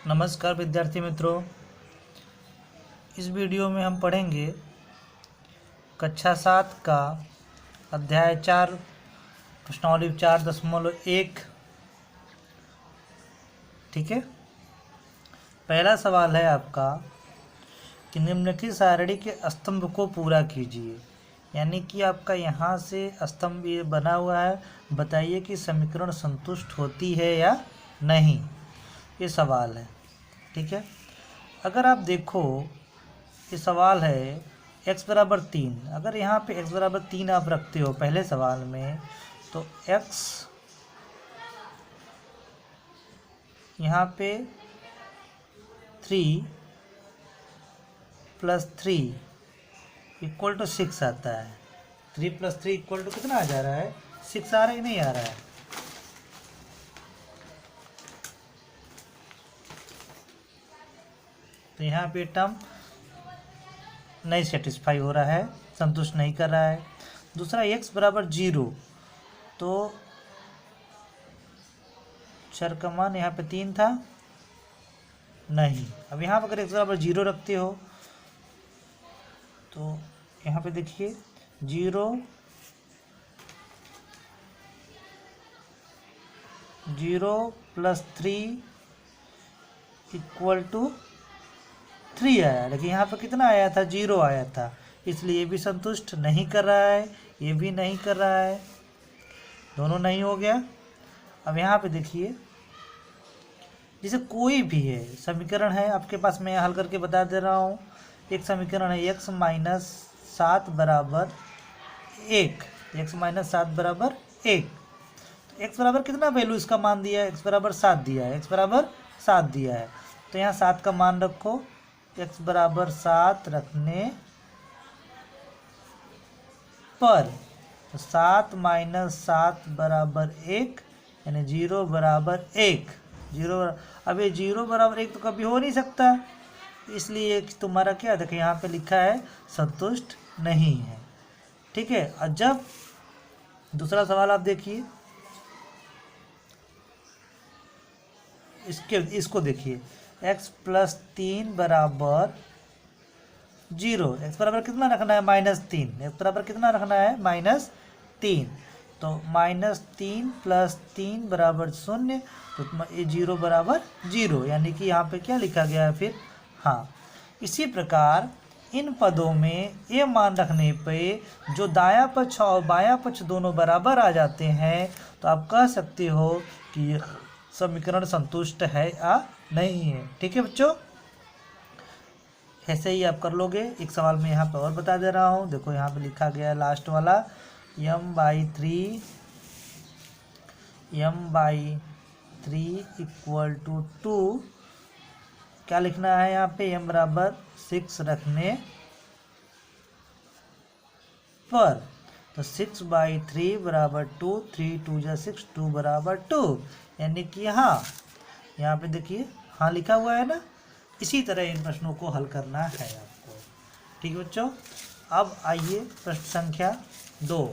नमस्कार विद्यार्थी मित्रों, इस वीडियो में हम पढ़ेंगे कक्षा 7 का अध्याय 4 प्रश्नावली 4.1। ठीक है। पहला सवाल है आपका कि निम्नलिखित सारणी के स्तंभ को पूरा कीजिए। यानी कि आपका यहाँ से स्तंभ ये बना हुआ है, बताइए कि समीकरण संतुष्ट होती है या नहीं, ये सवाल है। ठीक है। अगर आप देखो, ये सवाल है x बराबर 3। अगर यहाँ पे x बराबर 3 आप रखते हो पहले सवाल में, तो x यहाँ पे 3 + 3 = 6 आता है। 3 + 3 = कितना आ जा रहा है? 6 आ रहा है, नहीं आ रहा है? तो यहाँ पे टर्म नहीं सेटिस्फाई हो रहा है, संतुष्ट नहीं कर रहा है। दूसरा x बराबर 0, तो चर का मान यहाँ पे 3 था, नहीं। अब यहाँ पर अगर x बराबर 0 रखते हो तो यहाँ पे देखिए 0 + 3 = 3 आया, लेकिन यहाँ पर कितना आया था? 0 आया था। इसलिए ये भी संतुष्ट नहीं कर रहा है, ये भी नहीं कर रहा है, दोनों नहीं हो गया। अब यहाँ पे देखिए, जैसे कोई भी है समीकरण है आपके पास, मैं हल करके बता दे रहा हूँ। एक समीकरण है x - 7 बराबर 1, x - 7 बराबर 1। तो x बराबर कितना वैल्यू इसका मान दिया है? x बराबर 7 दिया है, x बराबर 7 दिया है। तो यहाँ 7 का मान रखो, x बराबर 7 रखने पर तो 7 - 7 बराबर 1, यानी 0 बराबर 1। 0 अब ये 0 बराबर 1 तो कभी हो नहीं सकता, इसलिए तुम्हारा क्या देखो यहाँ पे लिखा है संतुष्ट नहीं है। ठीक है। और जब दूसरा सवाल आप देखिए, इसको देखिए, x + 3 बराबर 0। x बराबर कितना रखना है? -3। x बराबर कितना रखना है? -3। तो -3 + 3 बराबर 0, तो ये 0 बराबर 0, यानी कि यहाँ पे क्या लिखा गया है फिर? हाँ। इसी प्रकार इन पदों में ये मान रखने पे जो दायां पक्ष और बायां पक्ष दोनों बराबर आ जाते हैं, तो आप कह सकते हो कि ये समीकरण संतुष्ट है या नहीं है। ठीक है बच्चों, ऐसे ही आप कर लोगे। एक सवाल में यहाँ पे और बता दे रहा हूँ, देखो यहाँ पे लिखा गया है लास्ट वाला, m/3 = 2। क्या लिखना है यहाँ पे? m बराबर 6 रखने पर, तो 6/3 बराबर 2, 3 × 2 = 6, 2 बराबर 2, यानी कि हाँ। यहाँ पे देखिए हाँ लिखा हुआ है ना। इसी तरह इन प्रश्नों को हल करना है आपको। ठीक है बच्चों। अब आइए प्रश्न संख्या 2।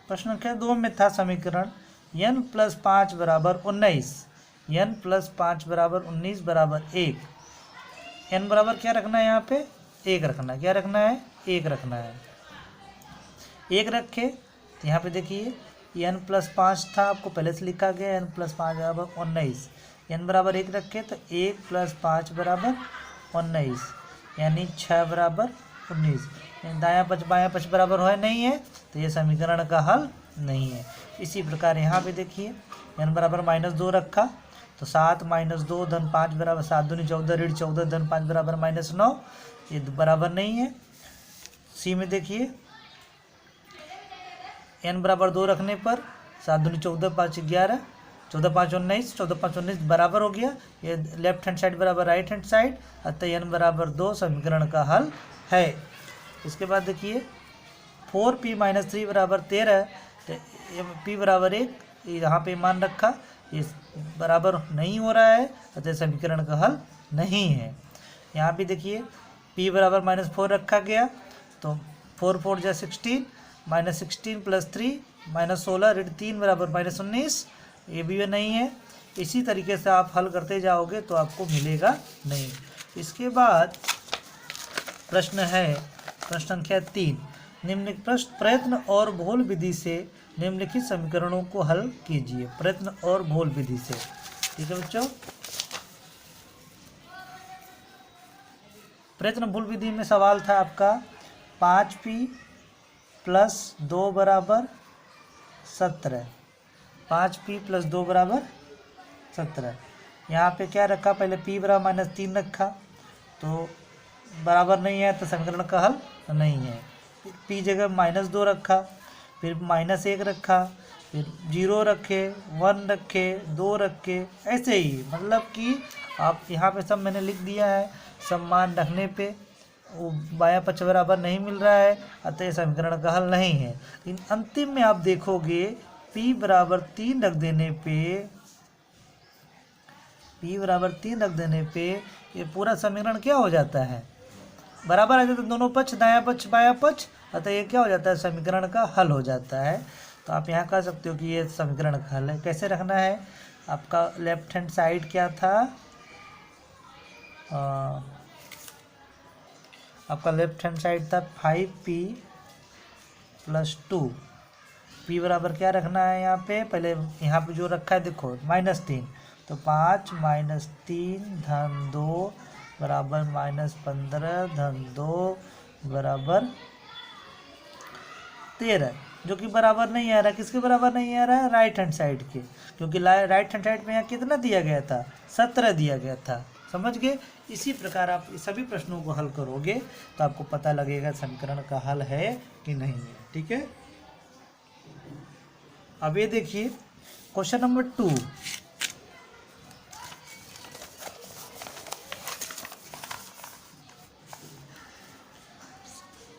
प्रश्न संख्या 2 में था समीकरण n + 5 बराबर 19, n + 5 बराबर 19 बराबर 1। n बराबर क्या रखना है? यहाँ पे 1 रखना है। क्या रखना है? 1 रखना है। 1 रखे तो यहाँ पे देखिए n + 5 था, आपको पहले से लिखा गया n + 5 बराबर 19। n बराबर 1 रखे तो 1 + 5 बराबर 19, यानी 6 बराबर 19। दायां पक्ष बायां पक्ष बराबर है नहीं है, तो ये समीकरण का हल नहीं है। इसी प्रकार यहाँ पे देखिए n बराबर -2 रखा, तो 7 - 2 धन 5 बराबर 7 दूनी 14, ऋण 14 धन 5 बराबर -9, ये बराबर नहीं है। सी में देखिए n बराबर 2 रखने पर 7 दूनी 14, 5 11, 14 5 19, 14 5 19 बराबर हो गया। ये लेफ्ट हैंड साइड बराबर राइट हैंड साइड, अतः n बराबर 2 समीकरण का हल है। इसके बाद देखिए 4p - 3 बराबर 13, तो p बराबर 1, यहाँ पे मान रखा। ये बराबर नहीं हो रहा है, अतः समीकरण का हल नहीं है। यहाँ भी देखिए p बराबर -4 रखा गया, तो 4 4 जा 16, -16 + 3 -16 ऋण 3 बराबर -19, ये भी नहीं है। इसी तरीके से आप हल करते जाओगे तो आपको मिलेगा नहीं। इसके बाद प्रश्न है प्रश्न संख्या 3, निम्नलिखित प्रश्न प्रयत्न और घोल विधि से निम्नलिखित समीकरणों को हल कीजिए। प्रयत्न और घोल विधि से, ठीक है बच्चों। प्रयत्न घोल विधि में सवाल था आपका 5p + 2 बराबर 17, 5p + 2 बराबर 17। यहाँ पे क्या रखा, पहले p बराबर -3 रखा, तो बराबर नहीं है तो समीकरण का हल नहीं है। p जगह -2 रखा, फिर -1 रखा, फिर 0 रखे, 1 रखे, 2 रखे, ऐसे ही मतलब कि आप यहाँ पे सब मैंने लिख दिया है। सब मान रखने पे वो बायां पक्ष बराबर नहीं मिल रहा है, अतः समीकरण का हल नहीं है। लेकिन अंतिम में आप देखोगे p बराबर 3 रख देने पे ये पूरा समीकरण क्या हो जाता है, बराबर आ जाता है। दोनों पक्ष, दायां पक्ष बायां पक्ष, अतः ये क्या हो जाता है, समीकरण का हल हो जाता है। तो आप यहाँ कह सकते हो कि ये समीकरण का हल है। कैसे रखना है, आपका लेफ्ट हैंड साइड क्या था, आपका लेफ्ट हैंड साइड था 5p + 2। p बराबर क्या रखना है यहाँ पे, पहले यहाँ पे जो रखा है देखो -3, तो 5 - 3 धन 2 बराबर -15 धन 2 बराबर 13, जो कि बराबर नहीं आ रहा। किसके बराबर नहीं आ रहा है, राइट हैंड साइड के, क्योंकि राइट हैंड साइड में यहाँ कितना दिया गया था, 17 दिया गया था। समझ गए। इसी प्रकार आप सभी प्रश्नों को हल करोगे तो आपको पता लगेगा समीकरण का हल है कि नहीं है। ठीक है, अब ये देखिए क्वेश्चन नंबर 2,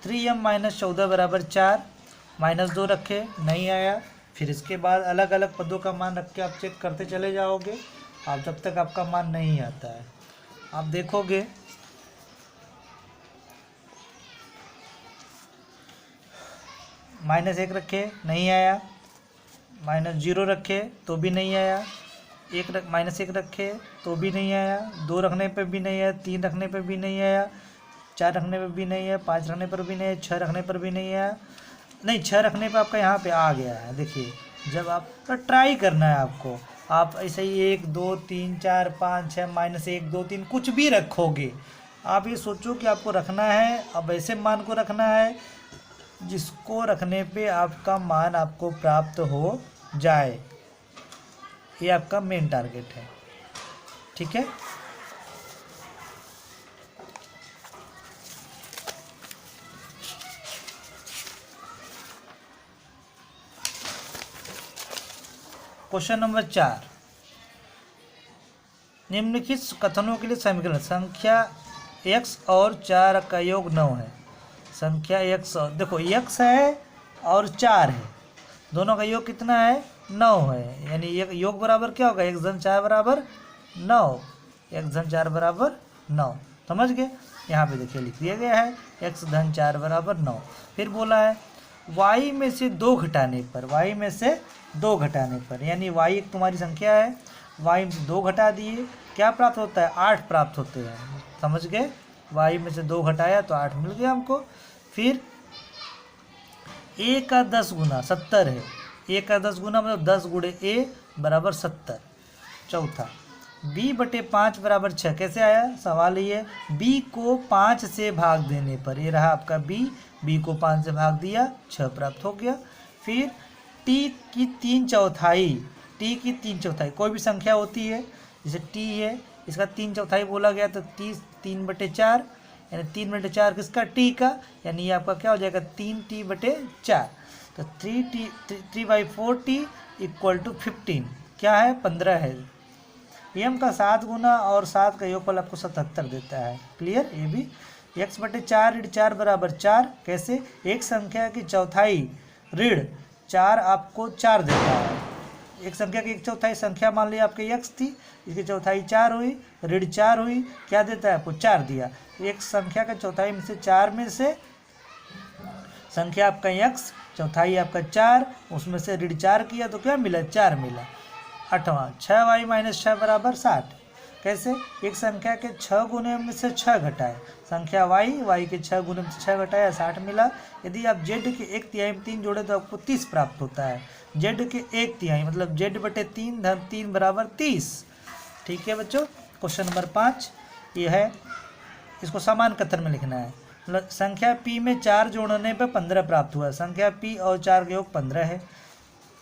(3m - 14 बराबर 4) -2 रखे, नहीं आया। फिर इसके बाद अलग अलग पदों का मान रख के आप चेक करते चले जाओगे, आप जब तक आपका मान नहीं आता है। आप देखोगे -1 रखे, नहीं आया। -0 रखे तो भी नहीं आया। -1 रखे तो भी नहीं आया। 2 रखने पे भी नहीं आया। 3 रखने पे भी नहीं आया। 4 रखने पे भी नहीं है। 5 रखने पर भी नहीं है। 6 रखने पर भी नहीं आया। नहीं, 6 रखने पे आपका यहाँ पे आ गया है। देखिए, जब आप तो ट्राई करना है आपको, आप ऐसे ही 1 2 3 4 5 6 -1 2 3 कुछ भी रखोगे। आप ये सोचो कि आपको रखना है, अब ऐसे मान को रखना है जिसको रखने पे आपका मान आपको प्राप्त हो जाए। ये आपका मेन टारगेट है। ठीक है, क्वेश्चन नंबर 4, निम्नलिखित कथनों के लिए समीकरण। संख्या x और 4 का योग 9 है। संख्या x और देखो x है और 4 है, दोनों का योग कितना है, 9 है। यानी योग बराबर क्या होगा, x धन 4 बराबर 9, x धन 4 बराबर 9। समझ गए। यहाँ पे देखिए लिख दिया गया है x धन 4 बराबर 9। फिर बोला है y में से 2 घटाने पर, y में से 2 घटाने पर, यानी y एक तुम्हारी संख्या है, y में से 2 घटा दिए, क्या प्राप्त होता है, 8 प्राप्त होते हैं। समझ गए। y में से 2 घटाया तो 8 मिल गया हमको। फिर a का 10 गुना 70 है। a का 10 गुना मतलब 10 गुणे a बराबर 70। चौथा, b/5 बराबर 6 कैसे आया, सवाल ये b को 5 से भाग देने पर, ये रहा आपका b को 5 से भाग दिया, 6 प्राप्त हो गया। फिर t की 3/4, कोई भी संख्या होती है, जैसे t है, इसका 3/4 बोला गया तो 3/4, यानी 3/4 किसका, t का, यानी ये आपका क्या हो जाएगा 3t/4। तो 3/4t = 15, क्या है, 15 है। m का 7 गुना और 7 का योगफल आपको 77 देता है। क्लियर। ये भी x/4 ऋण 4 बराबर 4, कैसे, एक संख्या की चौथाई ऋण 4 आपको 4 देता है। एक संख्या की 1/4 संख्या मान लिया आपके x थी, इसकी चौथाई 4 हुई, ऋण 4 हुई, क्या देता है आपको 4 दिया। एक संख्या का चौथाई में से 4 में से संख्या आपका x, चौथाई आपका 4, उसमें से ऋण 4 किया तो क्या मिला 4 मिला। 8वां 6y - 6 बराबर 60। कैसे, एक संख्या के 6 गुने में से 6 घटाए, संख्या y के 6 गुने में से 6 घटाया 60 मिला। यदि आप z के 1/3 में 3 जोड़े तो आपको 30 प्राप्त होता है। z के 1/3 मतलब z/3 धन 3 बराबर 30। ठीक है बच्चों, क्वेश्चन नंबर 5 ये है, इसको समान कथन में लिखना है। मतलब संख्या p में 4 जोड़ने पर 15 प्राप्त हुआ, संख्या p और 4 का योग 15 है।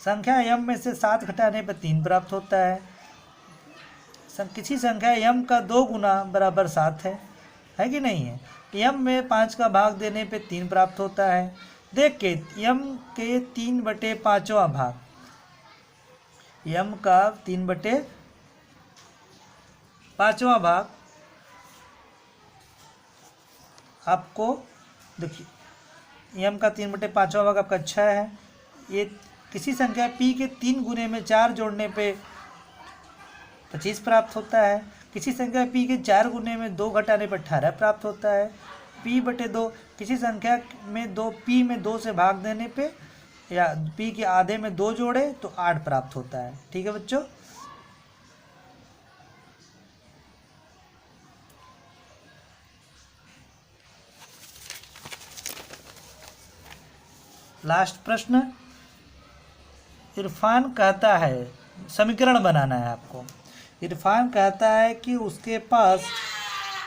संख्या m में से 7 घटाने पर 3 प्राप्त होता है। किसी संख्या m का 2 गुना बराबर 7 है कि नहीं है। m में 5 का भाग देने पे 3 प्राप्त होता है। देख के m के 3/5वां भाग, m का 3/5वां भाग आपको देखिए, m का 3/5वां भाग आपका 6 है। ये किसी संख्या p के 3 गुने में 4 जोड़ने पे 25 प्राप्त होता है। किसी संख्या p के 4 गुने में 2 घटाने पर 18 प्राप्त होता है। p/2 किसी संख्या में p में 2 से भाग देने पे या p के आधे में 2 जोड़े तो 8 प्राप्त होता है। ठीक है बच्चों, लास्ट प्रश्न। इरफान कहता है, समीकरण बनाना है आपको। इरफान कहता है कि उसके पास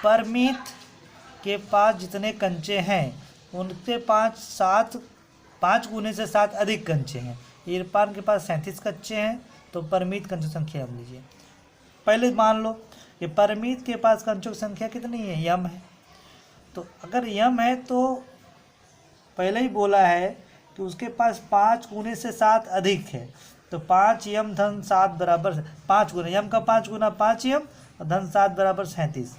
परमीत के पास जितने कंचे हैं उनके 5 गुने से 7 अधिक कंचे हैं। इरफान के पास 37 कंचे हैं, तो परमीत कंचों की संख्या हम लीजिए। पहले मान लो कि परमीत के पास कंचों की संख्या कितनी है, यम है। तो अगर यम है तो पहले ही बोला है कि उसके पास 5 गुने से 7 अधिक है, तो 5 यम धन 7 बराबर 5 गुना यम का 5 गुना 5 यम और धन 7 बराबर 37।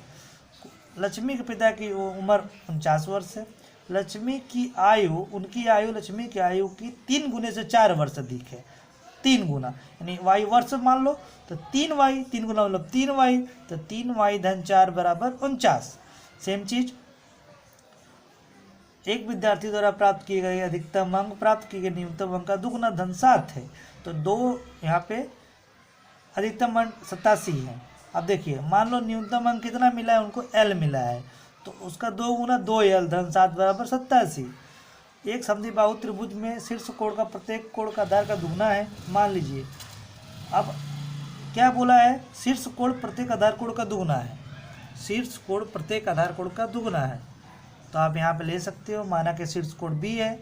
लक्ष्मी के पिता की उम्र 49 वर्ष है। लक्ष्मी की आयु, उनकी आयु लक्ष्मी की आयु की 3 गुने से 4 वर्ष अधिक है। 3 गुना यानी वाई वर्ष मान लो तो 3y, 3 गुना मतलब 3y, तो 3y धन 4 बराबर 49। सेम चीज, एक विद्यार्थी द्वारा प्राप्त किए गए अधिकतम अंक प्राप्त किए गए न्यूनतम अंक का दुगुना धन 7 है, तो 2 यहाँ पे अधिकतम अंक 87 है। अब देखिए, मान लो न्यूनतम अंक कितना मिला है उनको, L मिला है, तो उसका 2 गुना 2L धन 7 बराबर 87। एक समद्विबाहु त्रिभुज में शीर्ष कोण का प्रत्येक कोण का आधार का दुगुना है, मान लीजिए। अब क्या बोला है, शीर्ष कोण प्रत्येक आधार कोण का दुगुना है। शीर्ष कोण प्रत्येक आधार कोण का दुगुना है, तो आप यहाँ पे ले सकते हो। माना कि शीर्ष कोण B है,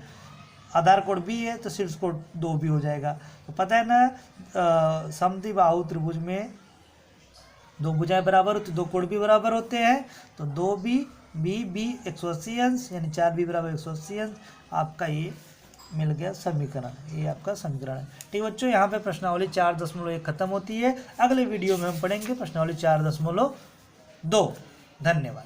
आधार कोण B है, तो शीर्ष कोण 2 भी हो जाएगा। तो पता है ना, समद्विबाहु त्रिभुज में 2 भुजाएं बराबर होती, 2 कोण भी बराबर होते हैं, तो 2b b 180 अंश यानी 4b बराबर 180 अंश। आपका ये मिल गया समीकरण, ये आपका समीकरण है। ठीक बच्चों, यहाँ पे प्रश्नावली 4.1 खत्म होती है। अगले वीडियो में हम पढ़ेंगे प्रश्नावली 4.2। धन्यवाद।